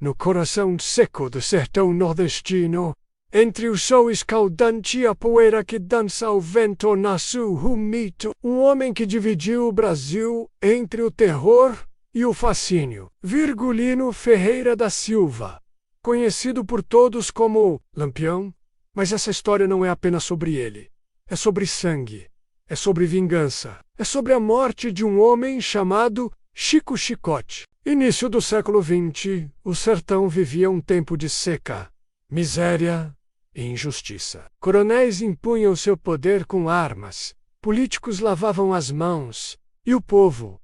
no coração seco do sertão nordestino, entre o sol escaldante e a poeira que dança ao vento, nasceu o mito, um homem que dividiu o Brasil entre o terror e o fascínio. Virgulino Ferreira da Silva, conhecido por todos como Lampião, mas essa história não é apenas sobre ele. É sobre sangue, é sobre vingança, é sobre a morte de um homem chamado Chico Chicote. Início do século XX, o sertão vivia um tempo de seca, miséria e injustiça. Coronéis impunham seu poder com armas, políticos lavavam as mãos, e o povo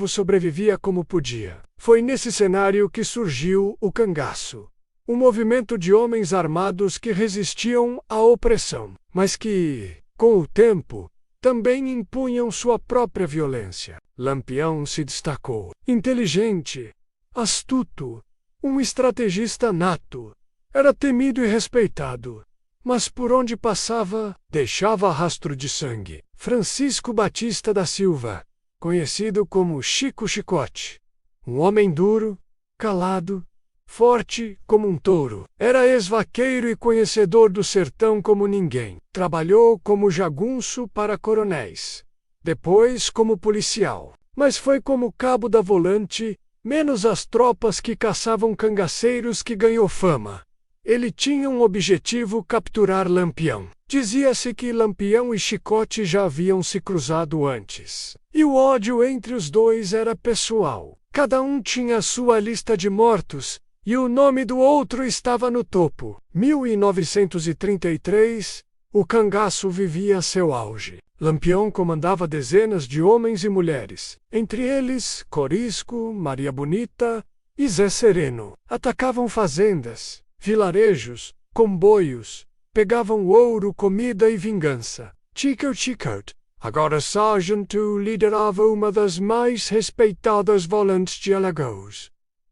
sobrevivia como podia. Foi nesse cenário que surgiu o cangaço, um movimento de homens armados que resistiam à opressão, mas que, com o tempo, também impunham sua própria violência. Lampião se destacou. Inteligente, astuto, um estrategista nato. Era temido e respeitado, mas por onde passava, deixava rastro de sangue. Francisco Batista da Silva, conhecido como Chico Chicote. Um homem duro, calado, forte como um touro. Era ex-vaqueiro e conhecedor do sertão como ninguém. Trabalhou como jagunço para coronéis, depois como policial. Mas foi como cabo da volante, menos as tropas que caçavam cangaceiros, que ganhou fama. Ele tinha um objetivo: capturar Lampião. Dizia-se que Lampião e Chicote já haviam se cruzado antes. E o ódio entre os dois era pessoal. Cada um tinha sua lista de mortos, e o nome do outro estava no topo. 1933, o cangaço vivia seu auge. Lampião comandava dezenas de homens e mulheres, entre eles Corisco, Maria Bonita e Zé Sereno. Atacavam fazendas, vilarejos, comboios, pegavam ouro, comida e vingança. Chico Chicote, agora sargento, liderava uma das mais respeitadas volantes de Alagoas.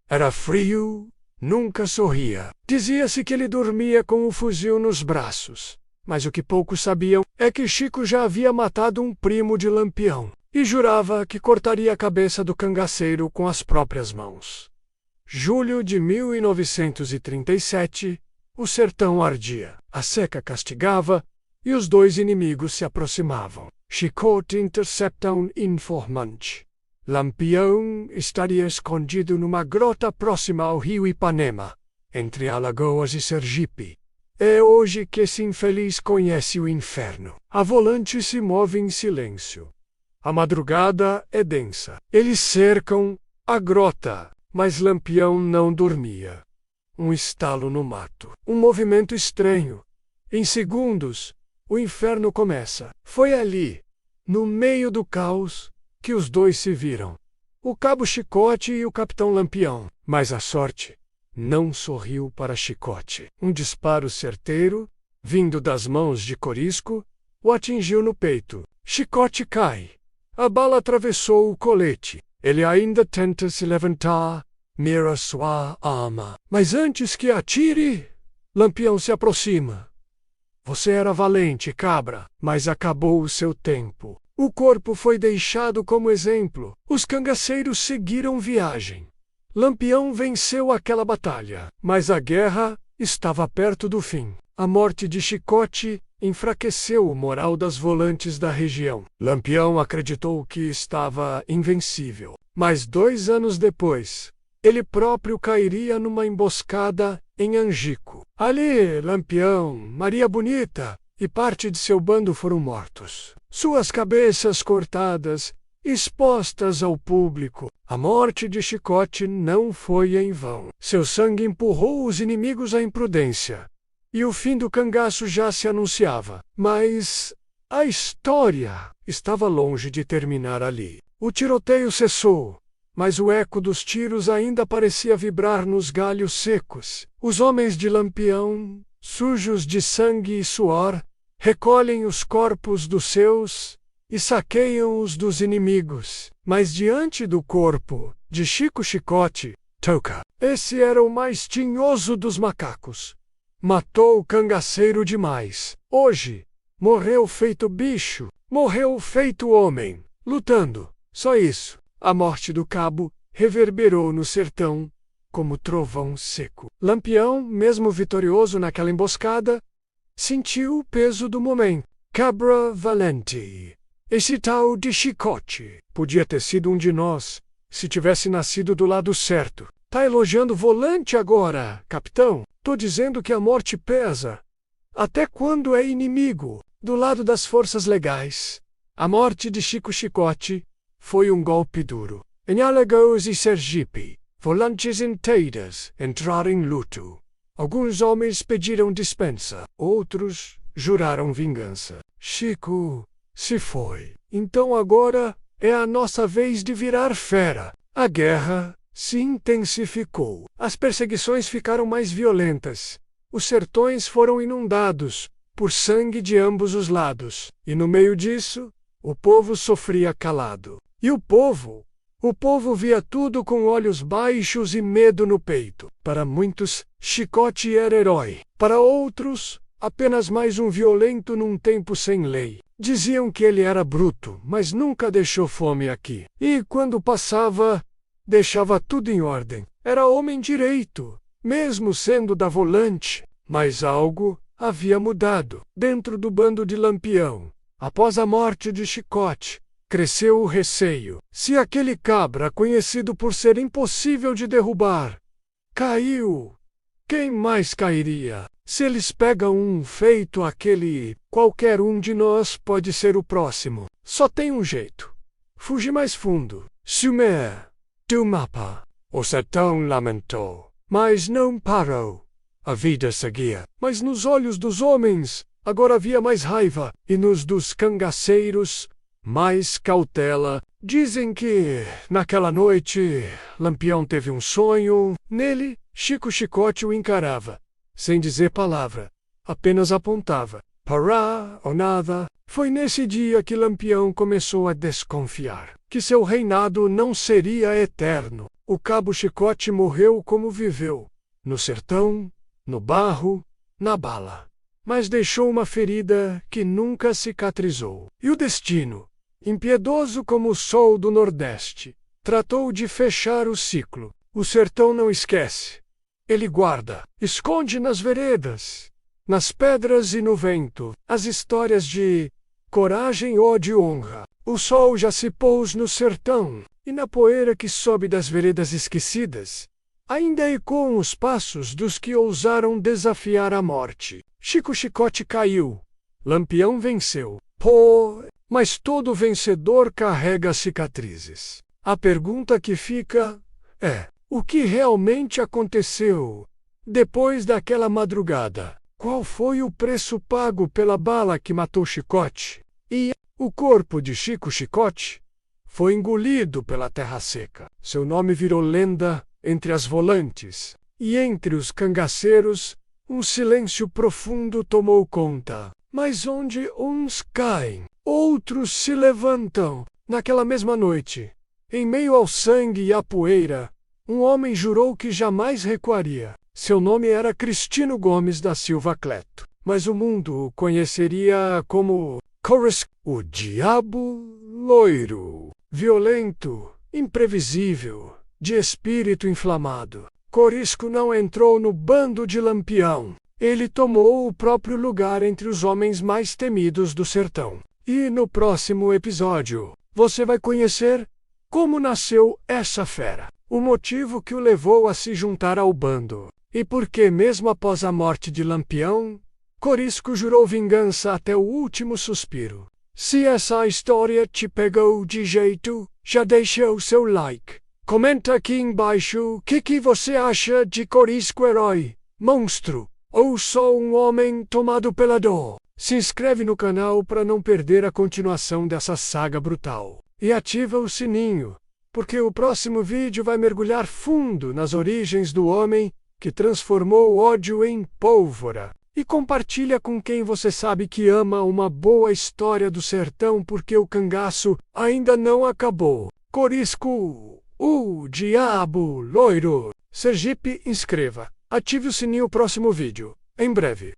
Era frio, nunca sorria. Dizia-se que ele dormia com o fuzil nos braços. Mas o que poucos sabiam é que Chico já havia matado um primo de Lampião e jurava que cortaria a cabeça do cangaceiro com as próprias mãos. Julho de 1937, o sertão ardia, a seca castigava e os dois inimigos se aproximavam. Chicote intercepta um informante. Lampião estaria escondido numa grota próxima ao rio Ipanema, entre Alagoas e Sergipe. É hoje que esse infeliz conhece o inferno. A volante se move em silêncio. A madrugada é densa. Eles cercam a grota, mas Lampião não dormia. Um estalo no mato. Um movimento estranho. Em segundos, o inferno começa. Foi ali, no meio do caos, que os dois se viram. O cabo Chicote e o capitão Lampião. Mas a sorte não sorriu para Chicote. Um disparo certeiro, vindo das mãos de Corisco, o atingiu no peito. Chicote cai. A bala atravessou o colete. Ele ainda tenta se levantar, mira sua arma. Mas antes que atire, Lampião se aproxima. Você era valente, cabra, mas acabou o seu tempo. O corpo foi deixado como exemplo. Os cangaceiros seguiram viagem. Lampião venceu aquela batalha, mas a guerra estava perto do fim. A morte de Chicote enfraqueceu o moral das volantes da região. Lampião acreditou que estava invencível, mas 2 anos depois, ele próprio cairia numa emboscada em Angico. Ali, Lampião, Maria Bonita e parte de seu bando foram mortos. Suas cabeças cortadas, expostas ao público. A morte de Chicote não foi em vão. Seu sangue empurrou os inimigos à imprudência, e o fim do cangaço já se anunciava. Mas a história estava longe de terminar ali. O tiroteio cessou, mas o eco dos tiros ainda parecia vibrar nos galhos secos. Os homens de Lampião, sujos de sangue e suor, recolhem os corpos dos seus e saqueiam os dos inimigos. Mas diante do corpo de Chico Chicote, Toca, esse era o mais tinhoso dos macacos. Matou o cangaceiro demais. Hoje, morreu feito bicho, morreu feito homem, lutando. Só isso. A morte do cabo reverberou no sertão, como trovão seco. Lampião, mesmo vitorioso naquela emboscada, sentiu o peso do momento. Cabra valente. Esse tal de Chicote podia ter sido um de nós, se tivesse nascido do lado certo. Tá elogiando o volante agora, capitão? Tô dizendo que a morte pesa. Até quando é inimigo, do lado das forças legais. A morte de Chico Chicote foi um golpe duro. Em Alagoas e Sergipe, volantes inteiras entraram em luto. Alguns homens pediram dispensa, outros juraram vingança. Chico se foi. Então agora é a nossa vez de virar fera. A guerra se intensificou. As perseguições ficaram mais violentas. Os sertões foram inundados por sangue de ambos os lados. E no meio disso, o povo sofria calado. E o povo via tudo com olhos baixos e medo no peito. Para muitos, Chicote era herói. Para outros, apenas mais um violento num tempo sem lei. Diziam que ele era bruto, mas nunca deixou fome aqui. E quando passava, deixava tudo em ordem. Era homem direito, mesmo sendo da volante. Mas algo havia mudado dentro do bando de Lampião. Após a morte de Chicote, cresceu o receio. Se aquele cabra, conhecido por ser impossível de derrubar, caiu, quem mais cairia? Se eles pegam um feito aquele, qualquer um de nós pode ser o próximo. Só tem um jeito. Fugir mais fundo. Sumir do mapa. O sertão lamentou, mas não parou. A vida seguia. Mas nos olhos dos homens, agora havia mais raiva, e nos dos cangaceiros, mais cautela. Dizem que, naquela noite, Lampião teve um sonho. Nele, Chico Chicote o encarava, sem dizer palavra, apenas apontava. Pará ou nada. Foi nesse dia que Lampião começou a desconfiar, que seu reinado não seria eterno. O cabo Chicote morreu como viveu, no sertão, no barro, na bala. Mas deixou uma ferida que nunca cicatrizou. E o destino, impiedoso como o sol do Nordeste, tratou de fechar o ciclo. O sertão não esquece. Ele guarda, esconde nas veredas, nas pedras e no vento, as histórias de coragem, ódio e honra. O sol já se pôs no sertão, e na poeira que sobe das veredas esquecidas, ainda ecoam os passos dos que ousaram desafiar a morte. Chico Chicote caiu. Lampião venceu. Pô, mas todo vencedor carrega cicatrizes. A pergunta que fica é: o que realmente aconteceu depois daquela madrugada? Qual foi o preço pago pela bala que matou Chicote? E o corpo de Chico Chicote foi engolido pela terra seca. Seu nome virou lenda entre as volantes. E entre os cangaceiros, um silêncio profundo tomou conta. Mas onde uns caem, outros se levantam. Naquela mesma noite, em meio ao sangue e à poeira, um homem jurou que jamais recuaria. Seu nome era Cristino Gomes da Silva Cleto. Mas o mundo o conheceria como Corisco, o Diabo Loiro. Violento, imprevisível, de espírito inflamado. Corisco não entrou no bando de Lampião. Ele tomou o próprio lugar entre os homens mais temidos do sertão. E no próximo episódio, você vai conhecer como nasceu essa fera, o motivo que o levou a se juntar ao bando, e por que, mesmo após a morte de Lampião, Corisco jurou vingança até o último suspiro. Se essa história te pegou de jeito, já deixa o seu like. Comenta aqui embaixo o que você acha de Corisco herói, monstro, ou só um homem tomado pela dor. Se inscreve no canal para não perder a continuação dessa saga brutal. E ativa o sininho, porque o próximo vídeo vai mergulhar fundo nas origens do homem que transformou o ódio em pólvora. E compartilha com quem você sabe que ama uma boa história do sertão, porque o cangaço ainda não acabou. Corisco, o Diabo Loiro. Sergipe, inscreva. Ative o sininho. Próximo vídeo, em breve.